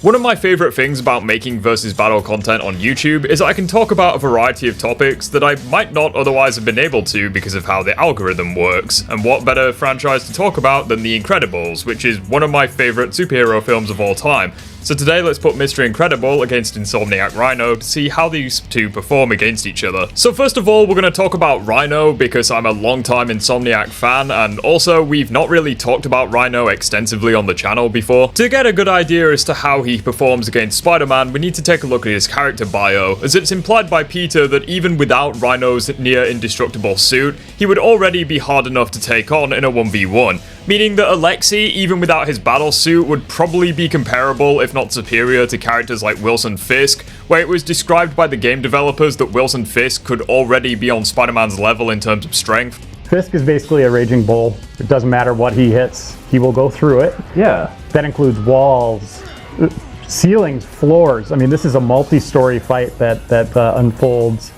One of my favorite things about making versus battle content on YouTube is that I can talk about a variety of topics that I might not otherwise have been able to because of how the algorithm works, and what better franchise to talk about than The Incredibles, which is one of my favorite superhero films of all time. So today let's put Mr. Incredible against Insomniac Rhino to see how these two perform against each other. So first of all, we're going to talk about Rhino because I'm a long-time Insomniac fan, and also we've not really talked about Rhino extensively on the channel before. To get a good idea as to how he performs against Spider-Man, we need to take a look at his character bio, as it's implied by Peter that even without Rhino's near indestructible suit, he would already be hard enough to take on in a 1v1. Meaning that Alexei, even without his battle suit, would probably be comparable, if not superior, to characters like Wilson Fisk, where it was described by the game developers that Wilson Fisk could already be on Spider-Man's level in terms of strength. Fisk is basically a raging bull. It doesn't matter what he hits, he will go through it. Yeah. That includes walls, ceilings, floors. I mean, this is a multi-story fight that unfolds.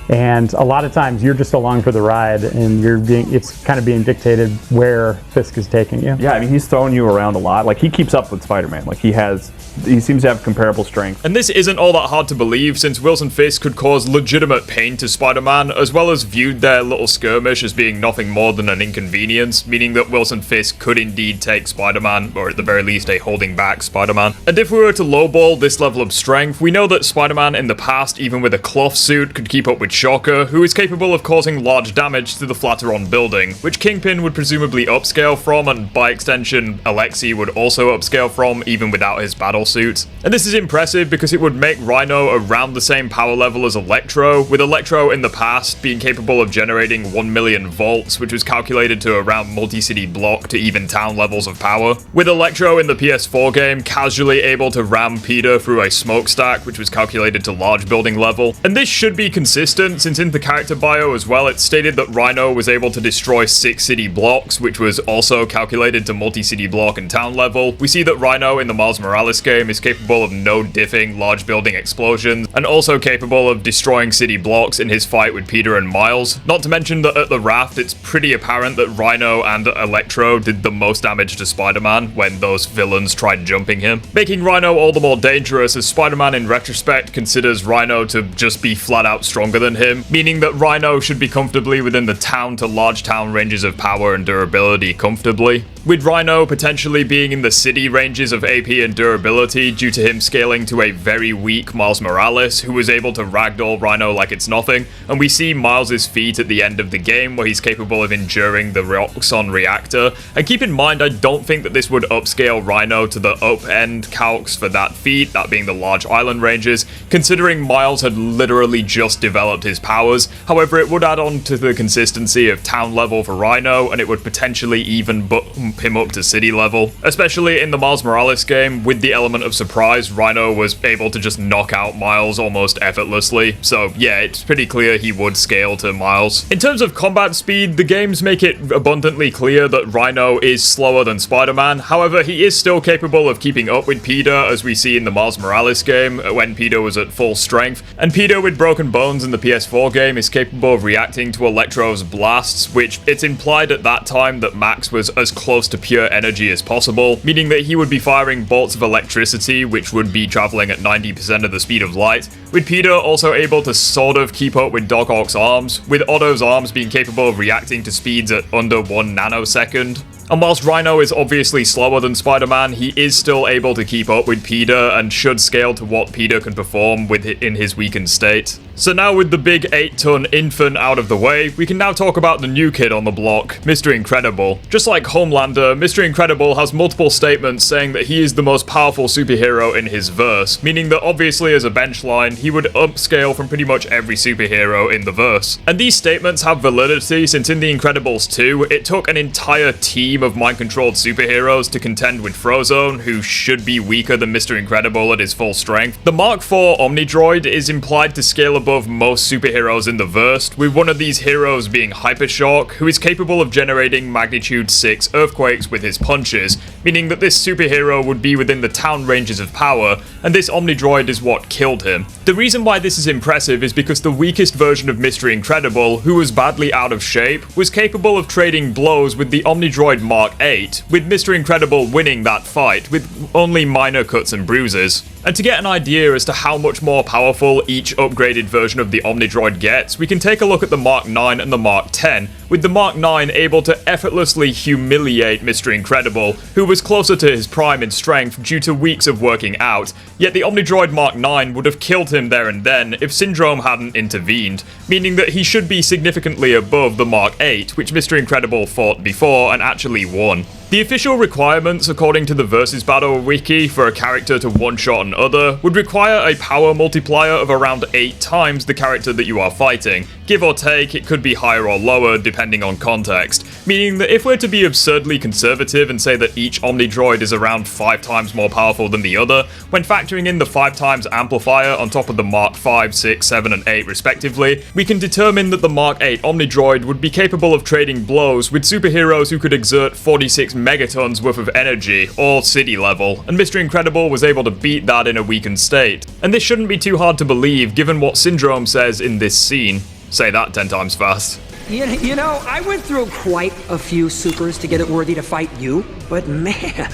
And a lot of times you're just along for the ride, and it's kind of being dictated where Fisk is taking you. Yeah, I mean, he's throwing you around a lot. Like, he keeps up with Spider-Man. Like, he seems to have comparable strength. And this isn't all that hard to believe, since Wilson Fisk could cause legitimate pain to Spider-Man, as well as viewed their little skirmish as being nothing more than an inconvenience, meaning that Wilson Fisk could indeed take Spider-Man, or at the very least a holding back Spider-Man. And if we were to lowball this level of strength, we know that Spider-Man in the past, even with a cloth suit, could keep up with Shocker, who is capable of causing large damage to the Flatiron building, which Kingpin would presumably upscale from, and by extension, Alexei would also upscale from, even without his battle suit. And this is impressive because it would make Rhino around the same power level as Electro, with Electro in the past being capable of generating 1 million volts, which was calculated to around multi-city block to even town levels of power. With Electro in the PS4 game casually able to ram Peter through a smokestack, which was calculated to large building level. And this should be consistent, since in the character bio as well, it stated that Rhino was able to destroy 6 city blocks, which was also calculated to multi-city block and town level. We see that Rhino in the Miles Morales game is capable of no-diffing large building explosions, and also capable of destroying city blocks in his fight with Peter and Miles. Not to mention that at the raft, it's pretty apparent that Rhino and Electro did the most damage to Spider-Man when those villains tried jumping him, making Rhino all the more dangerous, as Spider-Man in retrospect considers Rhino to just be flat-out stronger than him, meaning that Rhino should be comfortably within the town to large town ranges of power and durability comfortably, with Rhino potentially being in the city ranges of AP and durability due to him scaling to a very weak Miles Morales, who was able to ragdoll Rhino like it's nothing. And we see Miles' feat at the end of the game where he's capable of enduring the Roxxon reactor. And keep in mind, I don't think that this would upscale Rhino to the up-end calcs for that feat, that being the large island ranges, considering Miles had literally just developed his powers. However, it would add on to the consistency of town level for Rhino, and it would potentially even bump him up to city level. Especially in the Miles Morales game, with the element of surprise, Rhino was able to just knock out Miles almost effortlessly. So yeah, it's pretty clear he would scale to Miles. In terms of combat speed, the games make it abundantly clear that Rhino is slower than Spider-Man. However, he is still capable of keeping up with Peter, as we see in the Miles Morales game when Peter was at full strength. And Peter with broken bones in the PS4 game is capable of reacting to Electro's blasts, which it's implied at that time that Max was as close to pure energy as possible, meaning that he would be firing bolts of electricity which would be traveling at 90% of the speed of light, with Peter also able to sort of keep up with Doc Ock's arms, with Otto's arms being capable of reacting to speeds at under 1 nanosecond. And whilst Rhino is obviously slower than Spider-Man, he is still able to keep up with Peter and should scale to what Peter can perform in his weakened state. So now with the big 8-ton infant out of the way, we can now talk about the new kid on the block, Mr. Incredible. Just like Homelander, Mr. Incredible has multiple statements saying that he is the most powerful superhero in his verse, meaning that obviously as a benchline, he would upscale from pretty much every superhero in the verse. And these statements have validity since in The Incredibles 2, it took an entire team of mind-controlled superheroes to contend with Frozone, who should be weaker than Mr. Incredible at his full strength. The Mark IV Omnidroid is implied to scale above most superheroes in the verse, with one of these heroes being Hypershock, who is capable of generating magnitude 6 earthquakes with his punches, meaning that this superhero would be within the town ranges of power, and this Omnidroid is what killed him. The reason why this is impressive is because the weakest version of Mr. Incredible, who was badly out of shape, was capable of trading blows with the Omnidroid Mark 8, with Mr. Incredible winning that fight with only minor cuts and bruises. And to get an idea as to how much more powerful each upgraded version of the Omnidroid gets, we can take a look at the Mark 9 and the Mark 10, with the Mark 9 able to effortlessly humiliate Mr. Incredible, who was closer to his prime in strength due to weeks of working out, yet the Omnidroid Mark 9 would have killed him there and then if Syndrome hadn't intervened, meaning that he should be significantly above the Mark 8, which Mr. Incredible fought before and actually won. The official requirements, according to the Versus Battle wiki, for a character to one-shot an other would require a power multiplier of around 8 times the character that you are fighting. Give or take, it could be higher or lower depending on context, meaning that if we're to be absurdly conservative and say that each Omnidroid is around 5 times more powerful than the other, when factoring in the 5 times amplifier on top of the Mark 5, 6, 7, and 8 respectively, we can determine that the Mark 8 Omnidroid would be capable of trading blows with superheroes who could exert 46 megatons worth of energy, all city level, and Mr. Incredible was able to beat that in a weakened state. And this shouldn't be too hard to believe given what Syndrome says in this scene. Say that 10 times fast. You know, I went through quite a few supers to get it worthy to fight you, but man,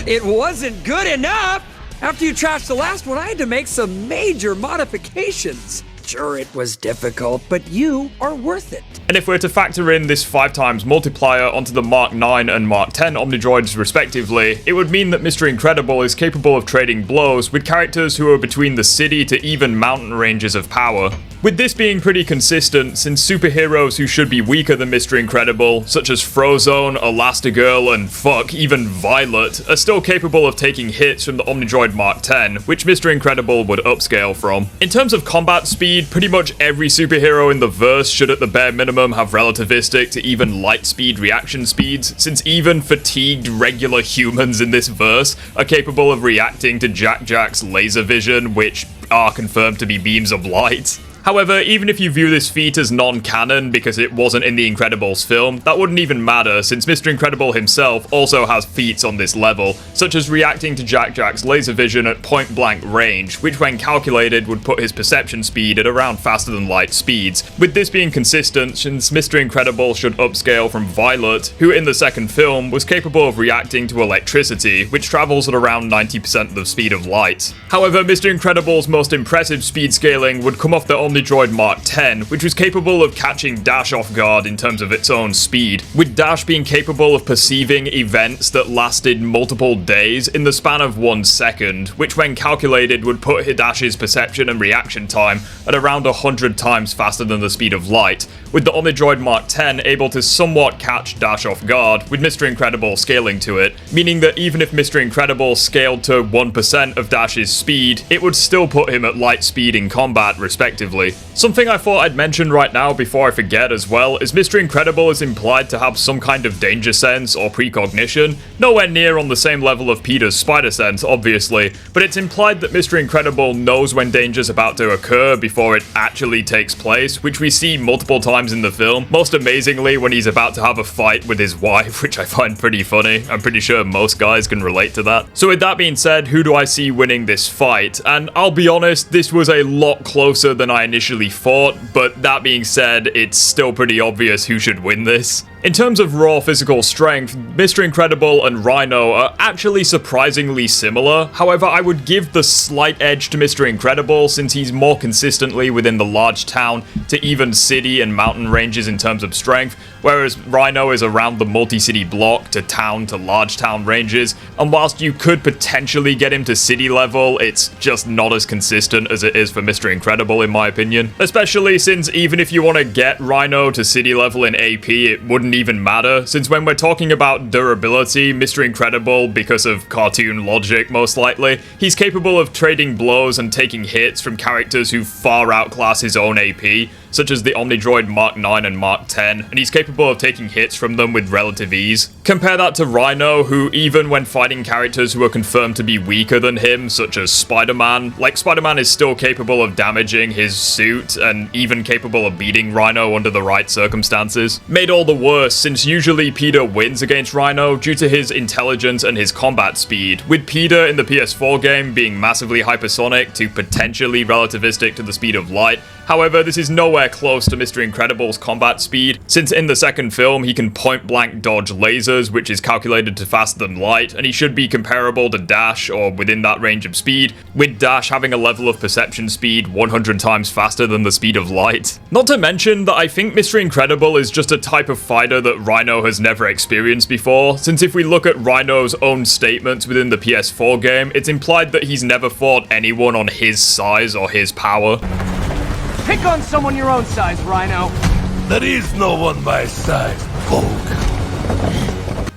it wasn't good enough! After you trashed the last one, I had to make some major modifications. Sure, it was difficult, but you are worth it. And if we're to factor in this 5 times multiplier onto the Mark 9 and Mark 10 Omnidroids respectively, it would mean that Mr. Incredible is capable of trading blows with characters who are between the city to even mountain ranges of power. With this being pretty consistent, since superheroes who should be weaker than Mr. Incredible, such as Frozone, Elastigirl, and fuck, even Violet, are still capable of taking hits from the Omnidroid Mark 10, which Mr. Incredible would upscale from. In terms of combat speed, pretty much every superhero in the verse should at the bare minimum have relativistic to even light speed reaction speeds, since even fatigued regular humans in this verse are capable of reacting to Jack-Jack's laser vision, which are confirmed to be beams of light. However, even if you view this feat as non-canon because it wasn't in the Incredibles film, that wouldn't even matter since Mr. Incredible himself also has feats on this level, such as reacting to Jack-Jack's laser vision at point-blank range, which when calculated would put his perception speed at around faster than light speeds. With this being consistent, since Mr. Incredible should upscale from Violet, who in the second film was capable of reacting to electricity, which travels at around 90% of the speed of light. However, Mr. Incredible's most impressive speed scaling would come off the Omnidroid Mark 10, which was capable of catching Dash off guard in terms of its own speed, with Dash being capable of perceiving events that lasted multiple days in the span of 1 second, which when calculated would put Dash's perception and reaction time at around 100 times faster than the speed of light, with the Omnidroid Mark 10 able to somewhat catch Dash off guard, with Mr. Incredible scaling to it, meaning that even if Mr. Incredible scaled to 1% of Dash's speed, it would still put him at light speed in combat respectively. Something I thought I'd mention right now before I forget as well is Mr. Incredible is implied to have some kind of danger sense or precognition, nowhere near on the same level of Peter's spider sense obviously, but it's implied that Mr. Incredible knows when danger's about to occur before it actually takes place, which we see multiple times in the film, most amazingly when he's about to have a fight with his wife, which I find pretty funny. I'm pretty sure most guys can relate to that. So with that being said, who do I see winning this fight? And I'll be honest, this was a lot closer than I initially thought, but that being said, it's still pretty obvious who should win this. In terms of raw physical strength, Mr. Incredible and Rhino are actually surprisingly similar. However, I would give the slight edge to Mr. Incredible since he's more consistently within the large town to even city and mountain ranges in terms of strength, whereas Rhino is around the multi-city block to town to large town ranges, and whilst you could potentially get him to city level, it's just not as consistent as it is for Mr. Incredible in my opinion. Especially since even if you want to get Rhino to city level in AP, it wouldn't even matter, since when we're talking about durability, Mr. Incredible, because of cartoon logic most likely, he's capable of trading blows and taking hits from characters who far outclass his own AP, such as the Omnidroid Mark 9 and Mark 10, and he's capable of taking hits from them with relative ease. Compare that to Rhino, who even when fighting characters who are confirmed to be weaker than him, such as Spider-Man, like Spider-Man is still capable of damaging his suit and even capable of beating Rhino under the right circumstances. Made all the worse since usually Peter wins against Rhino due to his intelligence and his combat speed, with Peter in the PS4 game being massively hypersonic to potentially relativistic to the speed of light. However, this is nowhere close to Mr. Incredible's combat speed, since in the second film he can point-blank dodge lasers, which is calculated to faster than light, and he should be comparable to Dash or within that range of speed, with Dash having a level of perception speed 100 times faster than the speed of light. Not to mention that I think Mr. Incredible is just a type of fighter that Rhino has never experienced before, since if we look at Rhino's own statements within the PS4 game, it's implied that he's never fought anyone on his size or his power. Pick on someone your own size, Rhino. There is no one my size, Hulk.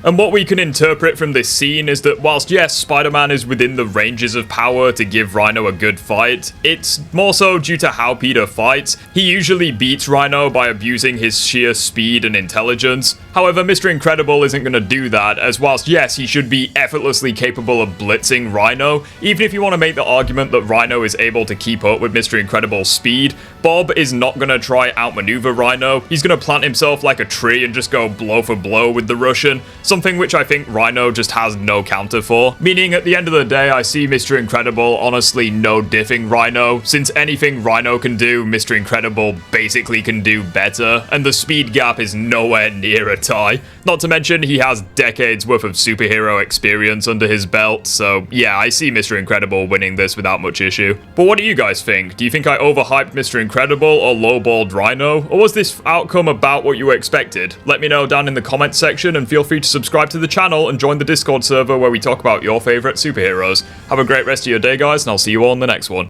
And what we can interpret from this scene is that whilst yes, Spider-Man is within the ranges of power to give Rhino a good fight, it's more so due to how Peter fights. He usually beats Rhino by abusing his sheer speed and intelligence. However, Mr. Incredible isn't going to do that, as whilst yes, he should be effortlessly capable of blitzing Rhino, even if you want to make the argument that Rhino is able to keep up with Mr. Incredible's speed, Bob is not going to try outmaneuver Rhino. He's going to plant himself like a tree and just go blow for blow with the Russian, something which I think Rhino just has no counter for. Meaning, at the end of the day, I see Mr. Incredible honestly no diffing Rhino, since anything Rhino can do, Mr. Incredible basically can do better, and the speed gap is nowhere near a tie. Not to mention, he has decades worth of superhero experience under his belt, so yeah, I see Mr. Incredible winning this without much issue. But what do you guys think? Do you think I overhyped Mr. Incredible or lowballed Rhino? Or was this outcome about what you expected? Let me know down in the comments section, and feel free to subscribe to the channel and join the Discord server where we talk about your favorite superheroes. Have a great rest of your day, guys, and I'll see you all in the next one.